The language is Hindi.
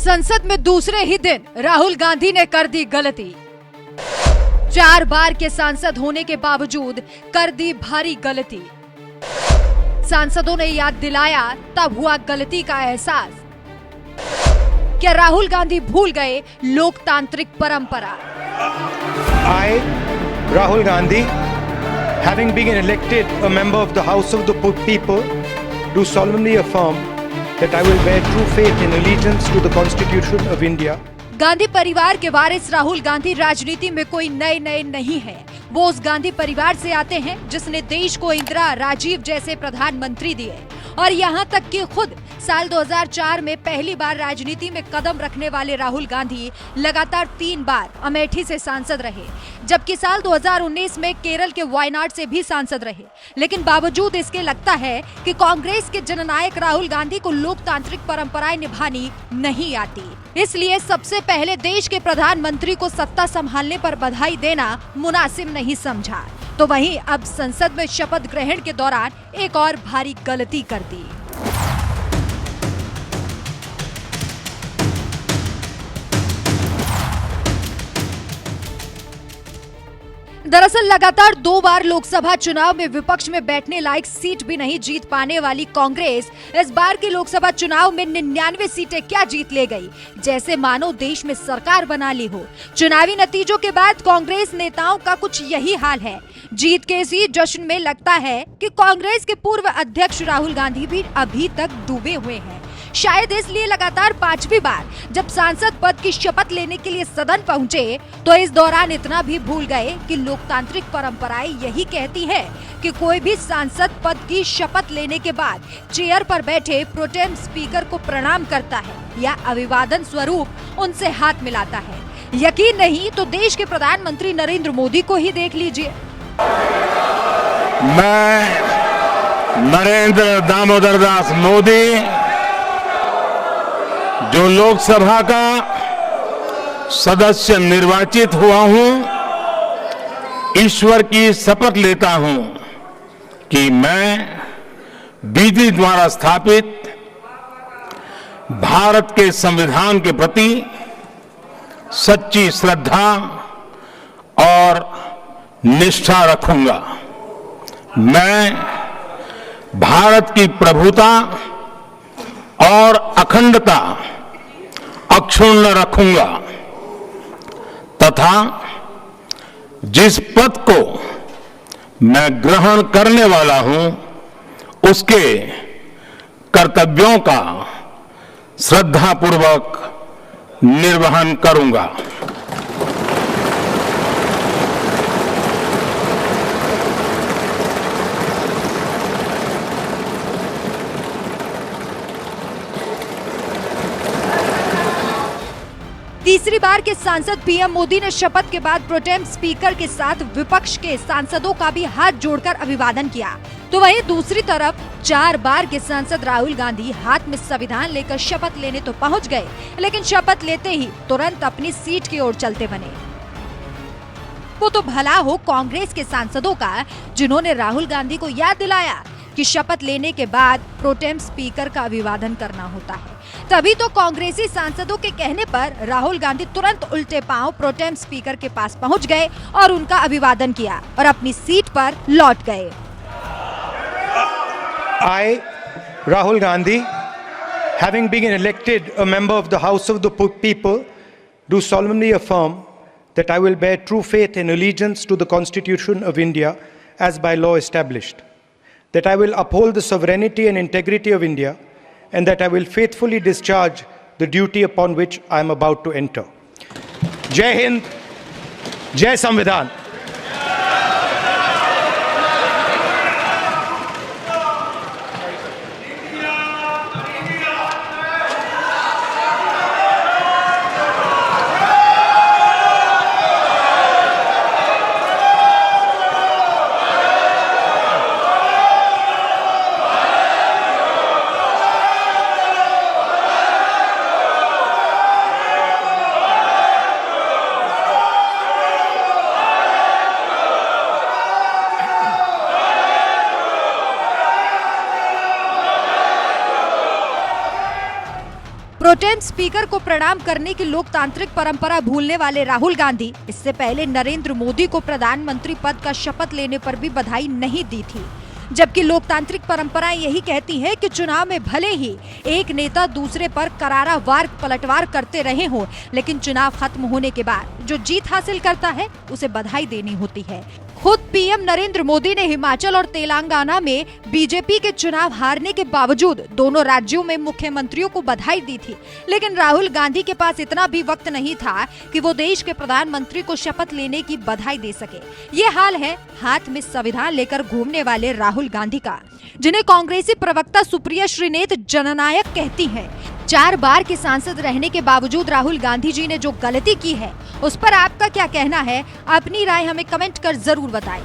संसद में दूसरे ही दिन राहुल गांधी ने कर दी गलती। 4 बार के सांसद होने के बावजूद कर दी भारी गलती। सांसदों ने याद दिलाया, तब हुआ गलती का एहसास। क्या राहुल गांधी भूल गए लोकतांत्रिक परंपरा? I, Rahul Gandhi, having been elected a member of the House of the People, do solemnly affirm that I will bear true faith and allegiance to the Constitution of India. Gandhi परिवार के वारिस राहुल गांधी राजनीति में कोई नए नहीं है। वो उस गांधी परिवार से आते हैं जिसने देश को इंदिरा, राजीव जैसे प्रधानमंत्री दिए और यहाँ तक कि खुद साल 2004 में पहली बार राजनीति में कदम रखने वाले राहुल गांधी लगातार 3 बार अमेठी से सांसद रहे, जबकि साल 2019 में केरल के वायनाड से भी सांसद रहे। लेकिन बावजूद इसके लगता है कि कांग्रेस के जननायक राहुल गांधी को लोकतांत्रिक परंपराएं निभानी नहीं आती। इसलिए सबसे पहले देश के प्रधानमंत्री को सत्ता संभालने पर बधाई देना मुनासिब नहीं समझा, तो वहीं अब संसद में शपथ ग्रहण के दौरान एक और भारी गलती कर दी। दरअसल लगातार 2 बार लोकसभा चुनाव में विपक्ष में बैठने लायक सीट भी नहीं जीत पाने वाली कांग्रेस इस बार के लोकसभा चुनाव में 99 सीटें क्या जीत ले गई, जैसे मानो देश में सरकार बना ली हो। चुनावी नतीजों के बाद कांग्रेस नेताओं का कुछ यही हाल है। जीत के इसी जश्न में लगता है कि कांग्रेस के पूर्व अध्यक्ष राहुल गांधी भी अभी तक डूबे हुए हैं। शायद इसलिए लगातार 5वीं बार जब सांसद पद की शपथ लेने के लिए सदन पहुंचे तो इस दौरान इतना भी भूल गए कि लोकतांत्रिक परंपराएं यही कहती है कि कोई भी सांसद पद की शपथ लेने के बाद चेयर पर बैठे प्रोटेम स्पीकर को प्रणाम करता है या अभिवादन स्वरूप उनसे हाथ मिलाता है। यकीन नहीं तो देश के प्रधानमंत्री नरेंद्र मोदी को ही देख लीजिए। मैं नरेंद्र दामोदर दास मोदी जो लोकसभा का सदस्य निर्वाचित हुआ हूं, ईश्वर की शपथ लेता हूं कि मैं विधि द्वारा स्थापित भारत के संविधान के प्रति सच्ची श्रद्धा और निष्ठा रखूंगा। मैं भारत की प्रभुता और अखंडता अक्षुण्ण रखूंगा तथा जिस पद को मैं ग्रहण करने वाला हूं उसके कर्तव्यों का श्रद्धापूर्वक निर्वहन करूंगा। तीसरी बार के सांसद पीएम मोदी ने शपथ के बाद प्रोटेम स्पीकर के साथ विपक्ष के सांसदों का भी हाथ जोड़कर अभिवादन किया, तो वहीं दूसरी तरफ 4 बार के सांसद राहुल गांधी हाथ में संविधान लेकर शपथ लेने तो पहुंच गए, लेकिन शपथ लेते ही तुरंत अपनी सीट की ओर चलते बने। वो तो भला हो कांग्रेस के सांसदों का जिन्होंने राहुल गांधी को याद दिलाया कि शपथ लेने के बाद प्रोटेम स्पीकर का अभिवादन करना होता है। तभी तो कांग्रेसी सांसदों के कहने पर राहुल गांधी तुरंत उल्टे पांव प्रोटेम स्पीकर के पास पहुंच गए और उनका अभिवादन किया और अपनी सीट पर लौट गए। I, Rahul Gandhi, having been elected a member of the House of the People, do solemnly affirm that I will bear true faith and allegiance to the Constitution of India as by law established, that I will uphold the sovereignty and integrity of India, and that I will faithfully discharge the duty upon which I am about to enter. Jai Hind, Jai Samvidhan. Pro tem speaker को प्रणाम करने की लोकतांत्रिक परंपरा भूलने वाले राहुल गांधी इससे पहले नरेंद्र मोदी को प्रधानमंत्री पद का शपथ लेने पर भी बधाई नहीं दी थी, जबकि लोकतांत्रिक परंपराएं यही कहती हैं कि चुनाव में भले ही एक नेता दूसरे पर करारा वार पलटवार करते रहे हों, लेकिन चुनाव खत्म होने के बाद जो जीत हासिल करता है उसे बधाई देनी होती है। खुद पीएम नरेंद्र मोदी ने हिमाचल और तेलंगाना में बीजेपी के चुनाव हारने के बावजूद दोनों राज्यों में मुख्यमंत्रियों को बधाई दी थी, लेकिन राहुल गांधी के पास इतना भी वक्त नहीं था कि वो देश के प्रधानमंत्री को शपथ लेने की बधाई दे सके। ये हाल है हाथ में संविधान लेकर घूमने वाले राहुल गांधी का, जिन्हें कांग्रेसी प्रवक्ता सुप्रिया श्रीनेत जननायक कहती हैं। 4 बार के सांसद रहने के बावजूद राहुल गांधी जी ने जो गलती की है उस पर आपका क्या कहना है? अपनी राय हमें कमेंट कर जरूर बताएं।